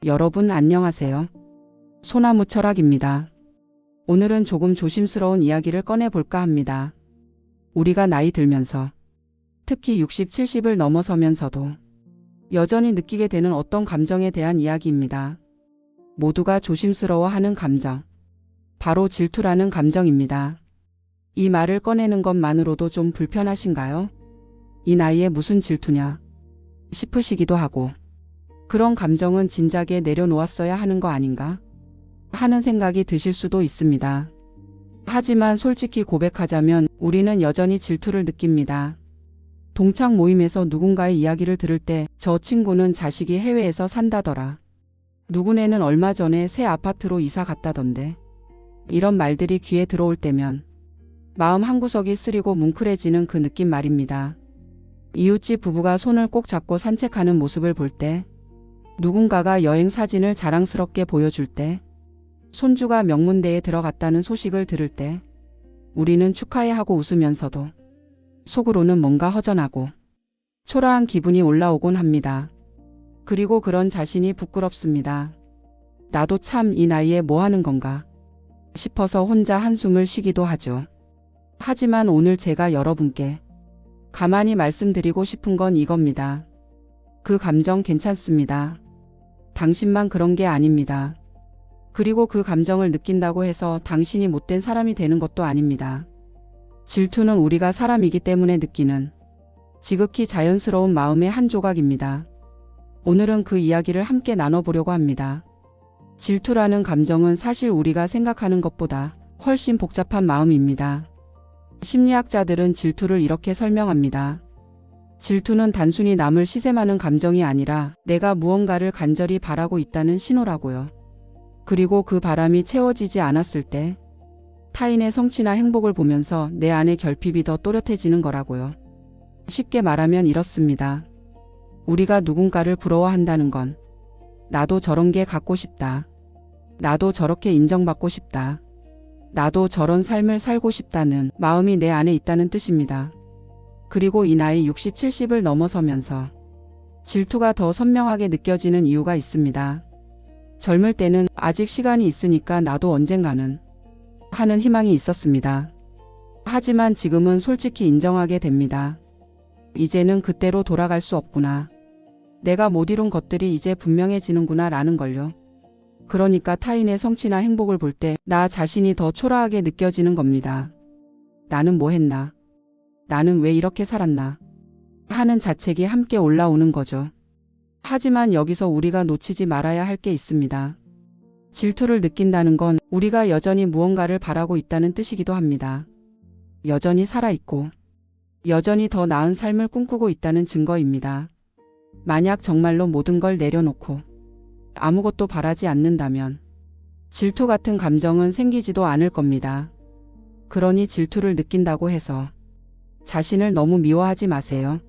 여러분 안녕하세요. 소나무 철학입니다. 오늘은 조금 조심스러운 이야기를 꺼내볼까 합니다. 우리가 나이 들면서, 특히 60, 70을 넘어서면서도 여전히 느끼게 되는 어떤 감정에 대한 이야기입니다. 모두가 조심스러워하는 감정. 바로 질투라는 감정입니다. 이 말을 꺼내는 것만으로도 좀 불편하신가요? 이 나이에 무슨 질투냐 싶으시기도 하고, 그런 감정은 진작에 내려놓았어야 하는 거 아닌가 하는 생각이 드실 수도 있습니다. 하지만 솔직히 고백하자면 우리는 여전히 질투를 느낍니다. 동창 모임에서 누군가의 이야기를 들을 때 저 친구는 자식이 해외에서 산다더라. 누구네는 얼마 전에 새 아파트로 이사 갔다던데. 이런 말들이 귀에 들어올 때면 마음 한구석이 쓰리고 뭉클해지는 그 느낌 말입니다. 이웃집 부부가 손을 꼭 잡고 산책하는 모습을 볼 때, 누군가가 여행 사진을 자랑스럽게 보여줄 때, 손주가 명문대에 들어갔다는 소식을 들을 때 우리는 축하해 하고 웃으면서도 속으로는 뭔가 허전하고 초라한 기분이 올라오곤 합니다. 그리고 그런 자신이 부끄럽습니다. 나도 참 이 나이에 뭐 하는 건가 싶어서 혼자 한숨을 쉬기도 하죠. 하지만 오늘 제가 여러분께 가만히 말씀드리고 싶은 건 이겁니다. 그 감정 괜찮습니다. 당신만 그런 게 아닙니다. 그리고 그 감정을 느낀다고 해서 당신이 못된 사람이 되는 것도 아닙니다. 질투는 우리가 사람이기 때문에 느끼는 지극히 자연스러운 마음의 한 조각입니다. 오늘은 그 이야기를 함께 나눠보려고 합니다. 질투라는 감정은 사실 우리가 생각하는 것보다 훨씬 복잡한 마음입니다. 심리학자들은 질투를 이렇게 설명합니다. 질투는 단순히 남을 시샘하는 감정이 아니라 내가 무언가를 간절히 바라고 있다는 신호라고요. 그리고 그 바람이 채워지지 않았을 때 타인의 성취나 행복을 보면서 내 안의 결핍이 더 또렷해지는 거라고요. 쉽게 말하면 이렇습니다. 우리가 누군가를 부러워한다는 건 나도 저런 게 갖고 싶다. 나도 저렇게 인정받고 싶다. 나도 저런 삶을 살고 싶다는 마음이 내 안에 있다는 뜻입니다. 그리고 이 나이 60, 70을 넘어서면서 질투가 더 선명하게 느껴지는 이유가 있습니다. 젊을 때는 아직 시간이 있으니까 나도 언젠가는 하는 희망이 있었습니다. 하지만 지금은 솔직히 인정하게 됩니다. 이제는 그때로 돌아갈 수 없구나. 내가 못 이룬 것들이 이제 분명해지는구나 라는 걸요. 그러니까 타인의 성취나 행복을 볼 때 나 자신이 더 초라하게 느껴지는 겁니다. 나는 뭐 했나? 나는 왜 이렇게 살았나? 하는 자책이 함께 올라오는 거죠. 하지만 여기서 우리가 놓치지 말아야 할 게 있습니다. 질투를 느낀다는 건 우리가 여전히 무언가를 바라고 있다는 뜻이기도 합니다. 여전히 살아있고 여전히 더 나은 삶을 꿈꾸고 있다는 증거입니다. 만약 정말로 모든 걸 내려놓고 아무것도 바라지 않는다면 질투 같은 감정은 생기지도 않을 겁니다. 그러니 질투를 느낀다고 해서 자신을 너무 미워하지 마세요.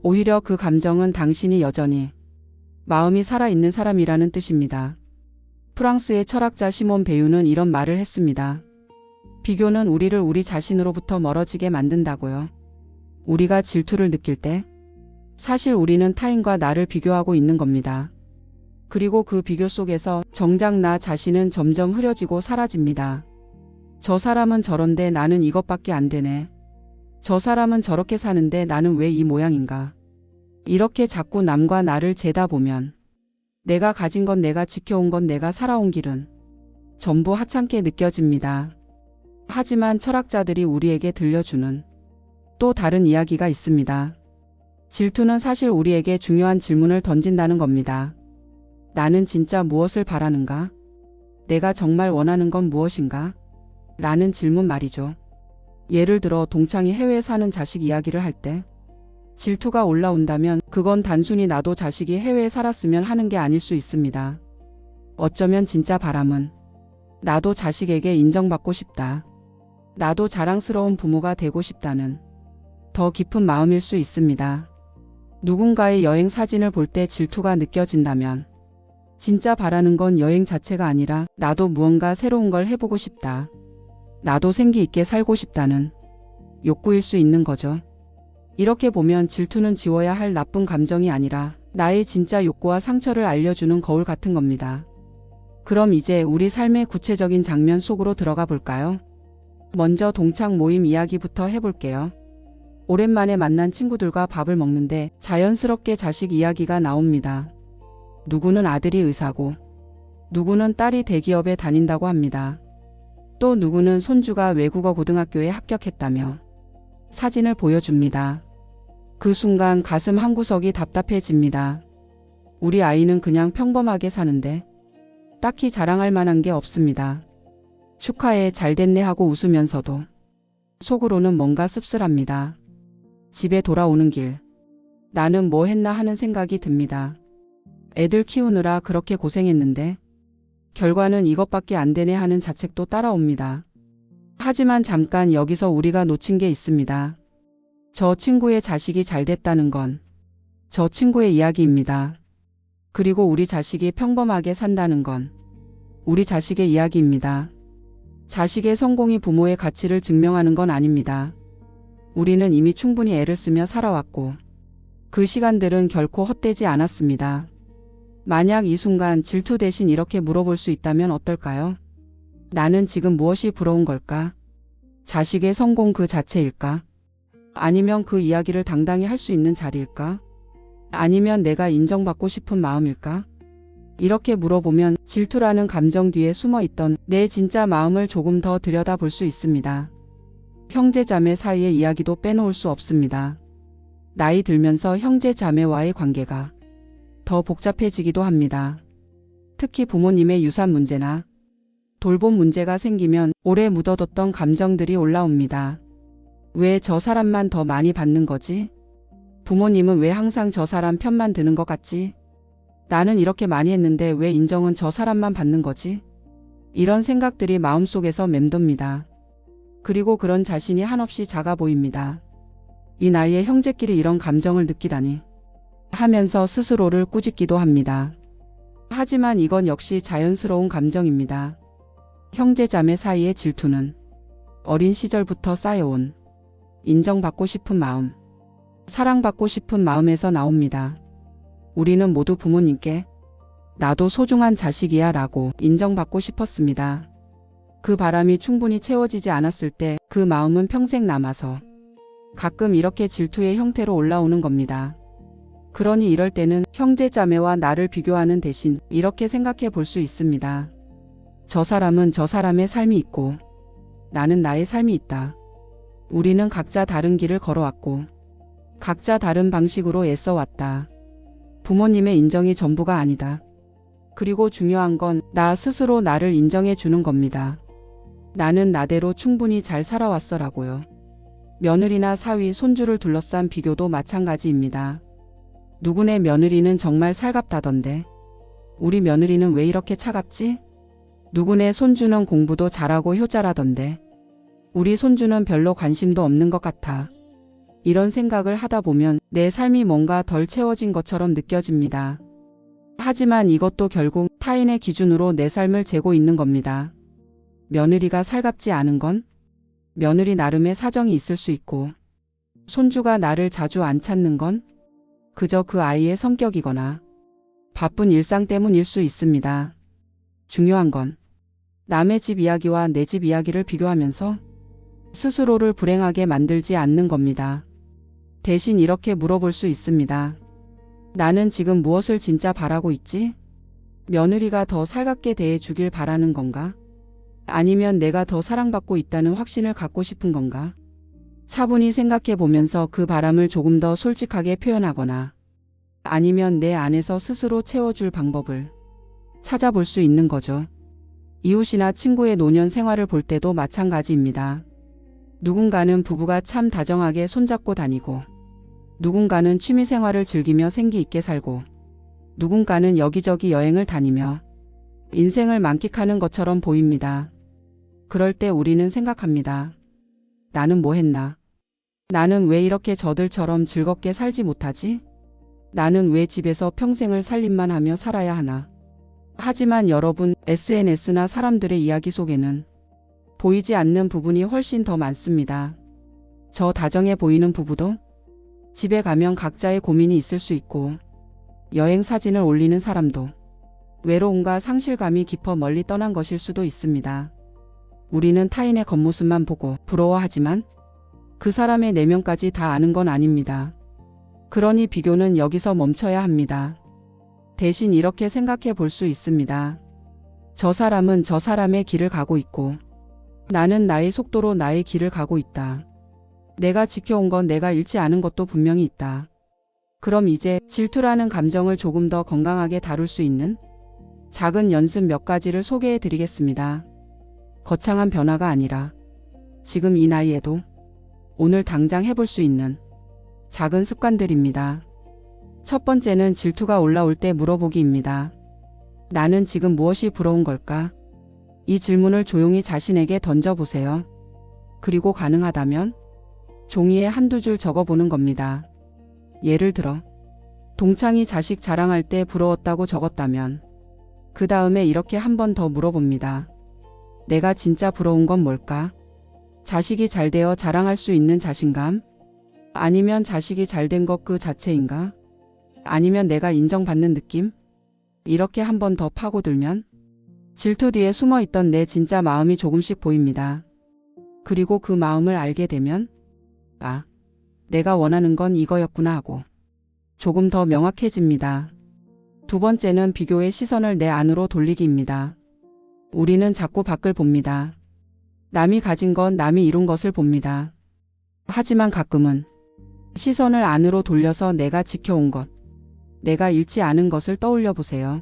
오히려 그 감정은 당신이 여전히 마음이 살아있는 사람이라는 뜻입니다. 프랑스의 철학자 시몬 베유는 이런 말을 했습니다. 비교는 우리를 우리 자신으로부터 멀어지게 만든다고요. 우리가 질투를 느낄 때 사실 우리는 타인과 나를 비교하고 있는 겁니다. 그리고 그 비교 속에서 정작 나 자신은 점점 흐려지고 사라집니다. 저 사람은 저런데 나는 이것밖에 안 되네. 저 사람은 저렇게 사는데 나는 왜 이 모양인가. 이렇게 자꾸 남과 나를 재다 보면 내가 가진 건, 내가 지켜온 건, 내가 살아온 길은 전부 하찮게 느껴집니다. 하지만 철학자들이 우리에게 들려주는 또 다른 이야기가 있습니다. 질투는 사실 우리에게 중요한 질문을 던진다는 겁니다. 나는 진짜 무엇을 바라는가? 내가 정말 원하는 건 무엇인가? 라는 질문 말이죠. 예를 들어 동창이 해외에 사는 자식 이야기를 할 때 질투가 올라온다면 그건 단순히 나도 자식이 해외에 살았으면 하는 게 아닐 수 있습니다. 어쩌면 진짜 바람은 나도 자식에게 인정받고 싶다. 나도 자랑스러운 부모가 되고 싶다는 더 깊은 마음일 수 있습니다. 누군가의 여행 사진을 볼 때 질투가 느껴진다면 진짜 바라는 건 여행 자체가 아니라 나도 무언가 새로운 걸 해보고 싶다. 나도 생기 있게 살고 싶다는 욕구일 수 있는 거죠. 이렇게 보면 질투는 지워야 할 나쁜 감정이 아니라 나의 진짜 욕구와 상처를 알려주는 거울 같은 겁니다. 그럼 이제 우리 삶의 구체적인 장면 속으로 들어가 볼까요? 먼저 동창 모임 이야기부터 해볼게요. 오랜만에 만난 친구들과 밥을 먹는데 자연스럽게 자식 이야기가 나옵니다. 누구는 아들이 의사고, 누구는 딸이 대기업에 다닌다고 합니다. 또 누구는 손주가 외국어 고등학교에 합격했다며 사진을 보여줍니다. 그 순간 가슴 한구석이 답답해집니다. 우리 아이는 그냥 평범하게 사는데 딱히 자랑할 만한 게 없습니다. 축하해, 잘 됐네 하고 웃으면서도 속으로는 뭔가 씁쓸합니다. 집에 돌아오는 길, 나는 뭐 했나 하는 생각이 듭니다. 애들 키우느라 그렇게 고생했는데 결과는 이것밖에 안 되네 하는 자책도 따라옵니다. 하지만 잠깐 여기서 우리가 놓친 게 있습니다. 저 친구의 자식이 잘 됐다는 건 저 친구의 이야기입니다. 그리고 우리 자식이 평범하게 산다는 건 우리 자식의 이야기입니다. 자식의 성공이 부모의 가치를 증명하는 건 아닙니다. 우리는 이미 충분히 애를 쓰며 살아왔고 그 시간들은 결코 헛되지 않았습니다. 만약 이 순간 질투 대신 이렇게 물어볼 수 있다면 어떨까요? 나는 지금 무엇이 부러운 걸까? 자식의 성공 그 자체일까? 아니면 그 이야기를 당당히 할 수 있는 자리일까? 아니면 내가 인정받고 싶은 마음일까? 이렇게 물어보면 질투라는 감정 뒤에 숨어있던 내 진짜 마음을 조금 더 들여다볼 수 있습니다. 형제자매 사이의 이야기도 빼놓을 수 없습니다. 나이 들면서 형제자매와의 관계가 더 복잡해지기도 합니다. 특히 부모님의 유산 문제나 돌봄 문제가 생기면 오래 묻어뒀던 감정들이 올라옵니다. 왜 저 사람만 더 많이 받는 거지? 부모님은 왜 항상 저 사람 편만 드는 것 같지? 나는 이렇게 많이 했는데 왜 인정은 저 사람만 받는 거지? 이런 생각들이 마음속에서 맴돕니다. 그리고 그런 자신이 한없이 작아 보입니다. 이 나이에 형제끼리 이런 감정을 느끼다니 하면서 스스로를 꾸짖기도 합니다. 하지만 이건 역시 자연스러운 감정입니다. 형제자매 사이의 질투는 어린 시절부터 쌓여온 인정받고 싶은 마음, 사랑받고 싶은 마음에서 나옵니다. 우리는 모두 부모님께 나도 소중한 자식이야 라고 인정받고 싶었습니다. 그 바람이 충분히 채워지지 않았을 때 그 마음은 평생 남아서 가끔 이렇게 질투의 형태로 올라오는 겁니다. 그러니 이럴 때는 형제자매와 나를 비교하는 대신 이렇게 생각해 볼 수 있습니다. 저 사람은 저 사람의 삶이 있고 나는 나의 삶이 있다. 우리는 각자 다른 길을 걸어왔고 각자 다른 방식으로 애써왔다. 부모님의 인정이 전부가 아니다. 그리고 중요한 건 나 스스로 나를 인정해 주는 겁니다. 나는 나대로 충분히 잘 살아왔어 라고요. 며느리나 사위, 손주를 둘러싼 비교도 마찬가지입니다. 누구네 며느리는 정말 살갑다던데 우리 며느리는 왜 이렇게 차갑지? 누구네 손주는 공부도 잘하고 효자라던데 우리 손주는 별로 관심도 없는 것 같아. 이런 생각을 하다 보면 내 삶이 뭔가 덜 채워진 것처럼 느껴집니다. 하지만 이것도 결국 타인의 기준으로 내 삶을 재고 있는 겁니다. 며느리가 살갑지 않은 건 며느리 나름의 사정이 있을 수 있고 손주가 나를 자주 안 찾는 건 그저 그 아이의 성격이거나 바쁜 일상 때문일 수 있습니다. 중요한 건 남의 집 이야기와 내 집 이야기를 비교하면서 스스로를 불행하게 만들지 않는 겁니다. 대신 이렇게 물어볼 수 있습니다. 나는 지금 무엇을 진짜 바라고 있지? 며느리가 더 살갑게 대해 주길 바라는 건가? 아니면 내가 더 사랑받고 있다는 확신을 갖고 싶은 건가? 차분히 생각해 보면서 그 바람을 조금 더 솔직하게 표현하거나 아니면 내 안에서 스스로 채워줄 방법을 찾아볼 수 있는 거죠. 이웃이나 친구의 노년 생활을 볼 때도 마찬가지입니다. 누군가는 부부가 참 다정하게 손잡고 다니고 누군가는 취미 생활을 즐기며 생기 있게 살고 누군가는 여기저기 여행을 다니며 인생을 만끽하는 것처럼 보입니다. 그럴 때 우리는 생각합니다. 나는 뭐 했나? 나는 왜 이렇게 저들처럼 즐겁게 살지 못하지? 나는 왜 집에서 평생을 살림만 하며 살아야 하나? 하지만 여러분, SNS나 사람들의 이야기 속에는 보이지 않는 부분이 훨씬 더 많습니다. 저 다정해 보이는 부부도 집에 가면 각자의 고민이 있을 수 있고 여행 사진을 올리는 사람도 외로움과 상실감이 깊어 멀리 떠난 것일 수도 있습니다. 우리는 타인의 겉모습만 보고 부러워하지만 그 사람의 내면까지 다 아는 건 아닙니다. 그러니 비교는 여기서 멈춰야 합니다. 대신 이렇게 생각해 볼 수 있습니다. 저 사람은 저 사람의 길을 가고 있고 나는 나의 속도로 나의 길을 가고 있다. 내가 지켜온 건 내가 잃지 않은 것도 분명히 있다. 그럼 이제 질투라는 감정을 조금 더 건강하게 다룰 수 있는 작은 연습 몇 가지를 소개해 드리겠습니다. 거창한 변화가 아니라 지금 이 나이에도 오늘 당장 해볼 수 있는 작은 습관들입니다. 첫 번째는 질투가 올라올 때 물어보기입니다. 나는 지금 무엇이 부러운 걸까? 이 질문을 조용히 자신에게 던져보세요. 그리고 가능하다면 종이에 한두 줄 적어보는 겁니다. 예를 들어 동창이 자식 자랑할 때 부러웠다고 적었다면 그 다음에 이렇게 한 번 더 물어봅니다. 내가 진짜 부러운 건 뭘까? 자식이 잘 되어 자랑할 수 있는 자신감? 아니면 자식이 잘 된 것 그 자체인가? 아니면 내가 인정받는 느낌? 이렇게 한 번 더 파고들면 질투 뒤에 숨어있던 내 진짜 마음이 조금씩 보입니다. 그리고 그 마음을 알게 되면 아, 내가 원하는 건 이거였구나 하고 조금 더 명확해집니다. 두 번째는 비교의 시선을 내 안으로 돌리기입니다. 우리는 자꾸 밖을 봅니다. 남이 가진 건 남이 이룬 것을 봅니다. 하지만 가끔은 시선을 안으로 돌려서 내가 지켜온 것, 내가 잃지 않은 것을 떠올려 보세요.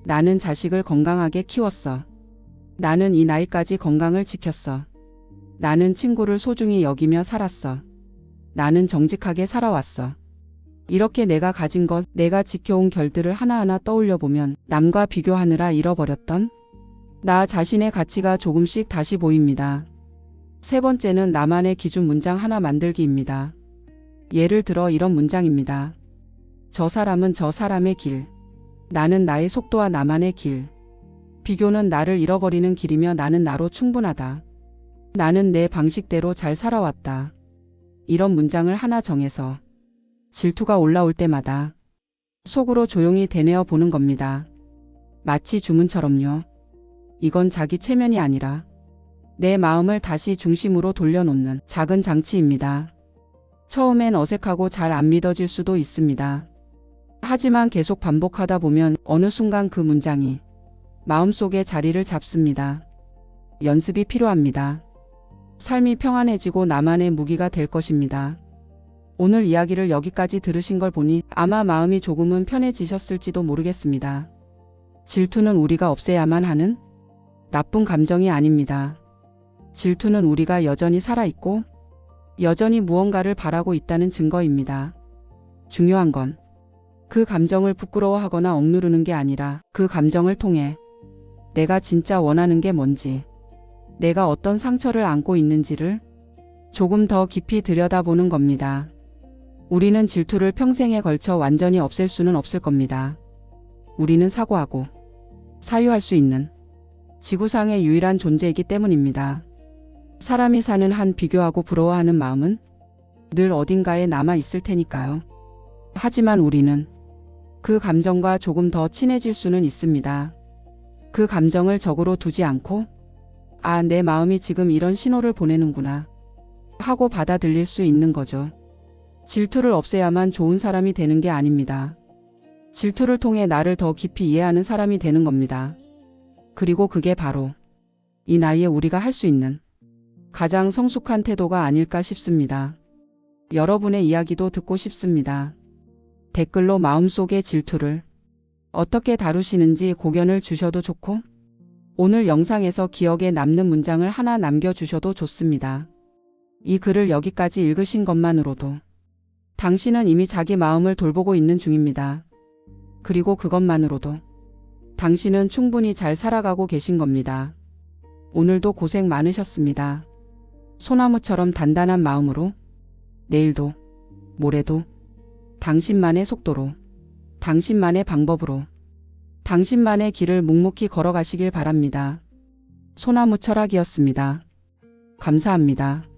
나는 자식을 건강하게 키웠어. 나는 이 나이까지 건강을 지켰어. 나는 친구를 소중히 여기며 살았어. 나는 정직하게 살아왔어. 이렇게 내가 가진 것, 내가 지켜온 결들을 하나하나 떠올려 보면 남과 비교하느라 잃어버렸던 나 자신의 가치가 조금씩 다시 보입니다. 세 번째는 나만의 기준 문장 하나 만들기입니다. 예를 들어 이런 문장입니다. 저 사람은 저 사람의 길. 나는 나의 속도와 나만의 길. 비교는 나를 잃어버리는 길이며 나는 나로 충분하다. 나는 내 방식대로 잘 살아왔다. 이런 문장을 하나 정해서 질투가 올라올 때마다 속으로 조용히 되뇌어 보는 겁니다. 마치 주문처럼요. 이건 자기 체면이 아니라 내 마음을 다시 중심으로 돌려놓는 작은 장치입니다. 처음엔 어색하고 잘 안 믿어질 수도 있습니다. 하지만 계속 반복하다 보면 어느 순간 그 문장이 마음속에 자리를 잡습니다. 연습이 필요합니다. 삶이 평안해지고 나만의 무기가 될 것입니다. 오늘 이야기를 여기까지 들으신 걸 보니 아마 마음이 조금은 편해지셨을지도 모르겠습니다. 질투는 우리가 없애야만 하는 나쁜 감정이 아닙니다. 질투는 우리가 여전히 살아있고 여전히 무언가를 바라고 있다는 증거입니다. 중요한 건 그 감정을 부끄러워하거나 억누르는 게 아니라 그 감정을 통해 내가 진짜 원하는 게 뭔지, 내가 어떤 상처를 안고 있는지를 조금 더 깊이 들여다보는 겁니다. 우리는 질투를 평생에 걸쳐 완전히 없앨 수는 없을 겁니다. 우리는 사고하고 사유할 수 있는 지구상의 유일한 존재이기 때문입니다. 사람이 사는 한 비교하고 부러워하는 마음은 늘 어딘가에 남아 있을 테니까요. 하지만 우리는 그 감정과 조금 더 친해질 수는 있습니다. 그 감정을 적으로 두지 않고 아, 내 마음이 지금 이런 신호를 보내는구나 하고 받아들일 수 있는 거죠. 질투를 없애야만 좋은 사람이 되는 게 아닙니다. 질투를 통해 나를 더 깊이 이해하는 사람이 되는 겁니다. 그리고 그게 바로 이 나이에 우리가 할 수 있는 가장 성숙한 태도가 아닐까 싶습니다. 여러분의 이야기도 듣고 싶습니다. 댓글로 마음속의 질투를 어떻게 다루시는지 고견을 주셔도 좋고 오늘 영상에서 기억에 남는 문장을 하나 남겨주셔도 좋습니다. 이 글을 여기까지 읽으신 것만으로도 당신은 이미 자기 마음을 돌보고 있는 중입니다. 그리고 그것만으로도 당신은 충분히 잘 살아가고 계신 겁니다. 오늘도 고생 많으셨습니다. 소나무처럼 단단한 마음으로 내일도 모레도 당신만의 속도로 당신만의 방법으로 당신만의 길을 묵묵히 걸어가시길 바랍니다. 소나무 철학이었습니다. 감사합니다.